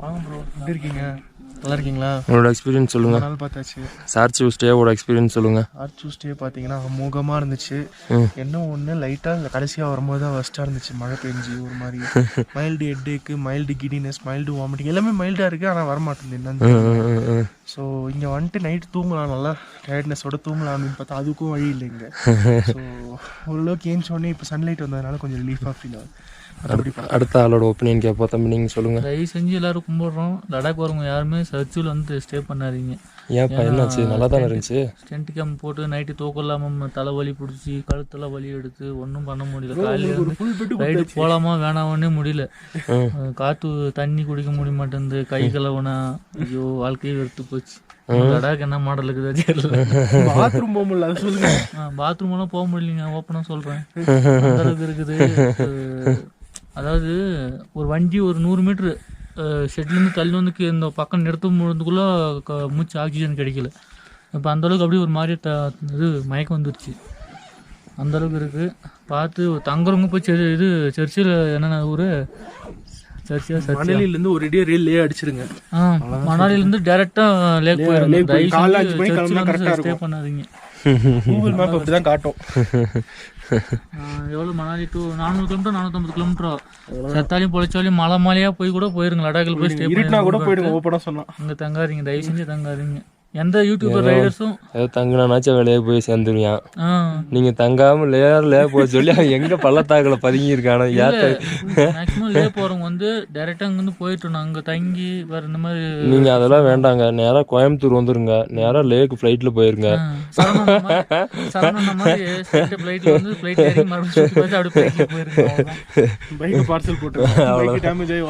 வாங்க ப்ரோ, எப்படி இருக்கீங்க? நல்லா இருக்கீங்களா? உங்களோட எக்ஸ்பீரியன்ஸ் சொல்லுங்கள். நாள் பார்த்தாச்சு. சார்ஜ் ஸ்டேவோட எக்ஸ்பீரியன்ஸ் சொல்லுங்கள். ஆர்ச் ஸ்டே பார்த்தீங்கன்னா அமோகமாக இருந்துச்சு. என்ன ஒன்று லைட்டாக இந்த கடைசியாக வரும்போது தான் ஃபஸ்ட்டாக இருந்துச்சு. மழை பெஞ்சு ஒரு மாதிரி mild ஹெட்டேக்கு, mild giddiness, mild vomiting எல்லாமே மைல்டாக இருக்குது. ஆனால் வரமாட்டேங்குது என்னன்னு. ஸோ இங்கே வந்துட்டு நைட்டு தூங்கலாம், நல்லா டயர்ட்னஸோட தூங்கலாம் அப்படின்னு பார்த்தா அதுக்கும் வழி இல்லை இங்கே. ஸோ ஓரளவுக்கு ஏஞ்சோடனே இப்போ சன்லைட் வந்ததுனால கொஞ்சம் ரிலீஃபாக ஃபீல் ஆகுது. அடுத்த ஆளோட ஒப்பீனியன் கேட்போம். தம்பி நீங்கள் சொல்லுங்கள். தயவு செஞ்சு எல்லாரும் கும்பிட்றோம், லடாக் வரவங்க யாருமே சர்ச்சில் வந்து ஸ்டே பண்ணாதீங்க. ஏன்ப்பா என்னாச்சு? நல்லா தானே இருந்துச்சு. ஸ்டென்ட் கேம்ப் போட்டு நைட்டு தூக்கம் இல்லாமல் தலைவலி பிடிச்சி கழுத்தெல்லாம் வலி எடுத்து ஒன்றும் பண்ண முடியல. காலையில் ரைடு போகலாமா வேணாமன்னே முடியல. காற்று தண்ணி குடிக்க முடிய மாட்டேங்குது, கை கலவனா, ஐயோ வாழ்க்கையே வெறுத்து போச்சு. லடாக் என்ன மாடல் இருக்குது? பாத்ரூம் போக முடியல, அதை சொல்லுங்க. பாத்ரூம் எல்லாம் போக முடியலைங்க, ஓப்பனாக சொல்கிறேன். அந்த அளவுக்கு இருக்குது. அதாவது ஒரு வண்டி ஒரு 100 மீட்ரு ஷெட்லேருந்து தள்ளி வந்து இந்த பக்கம் நிறுத்தும் பொழுதுக்குள்ளே மூச்சு ஆக்சிஜன் கிடைக்கல. இப்போ அந்தளவுக்கு அப்படியே ஒரு மாதிரி இது மயக்கம் வந்துடுச்சு. அந்தளவுக்கு இருக்குது. பார்த்து தங்குறவங்க போய் இது சர்ச்சில் என்னென்ன ஊர் மணலிலேருந்து ஒரு ரெடியாக ரயில் அடிச்சிருங்க. மணாலிலேருந்து டேரெக்டாக லேக் போயிடுங்க. ஸ்டே பண்ணாதீங்க. கூகுள் மேப் அப்படி தான் காட்டும். எவ்வளோ மணாலி டு 400 கிலோமீட்டர் 450 கிலோமீட்டரோ செத்தாலையும் பொழைச்சாலையும் மலை மலையாக போய் கூட போயிருங்க. லடாக்கில் போய் ஸ்டே பண்ணி கூட போயிடுங்க. ஓப்பனாக சொன்னால் அங்கே தங்காதீங்க, தயவு செஞ்சு தங்காதீங்க. எந்த யூடியூபர் ரைடர்ஸும் ஏதோ தங்கினாச்சும் வேலையை போய் சேர்ந்துருவான். நீங்க தங்காம லே போக சொல்லி எங்க பள்ளத்தாக்குல பதுங்கி இருக்கானோ. மேக்ஸிமம் லே போறவங்க வந்து டைரக்டா அங்க இருந்து போயிட்டு அங்க தங்கி வேற இந்த மாதிரி நீங்க அதெல்லாம் வேண்டாங்க. நேரா கோயம்புத்தூர் வந்துருங்க, நேரா லேக்கு ஃபிளைட்ல போயிருங்க. பைக் பார்சல் போட்டு டேமேஜ் ஆகி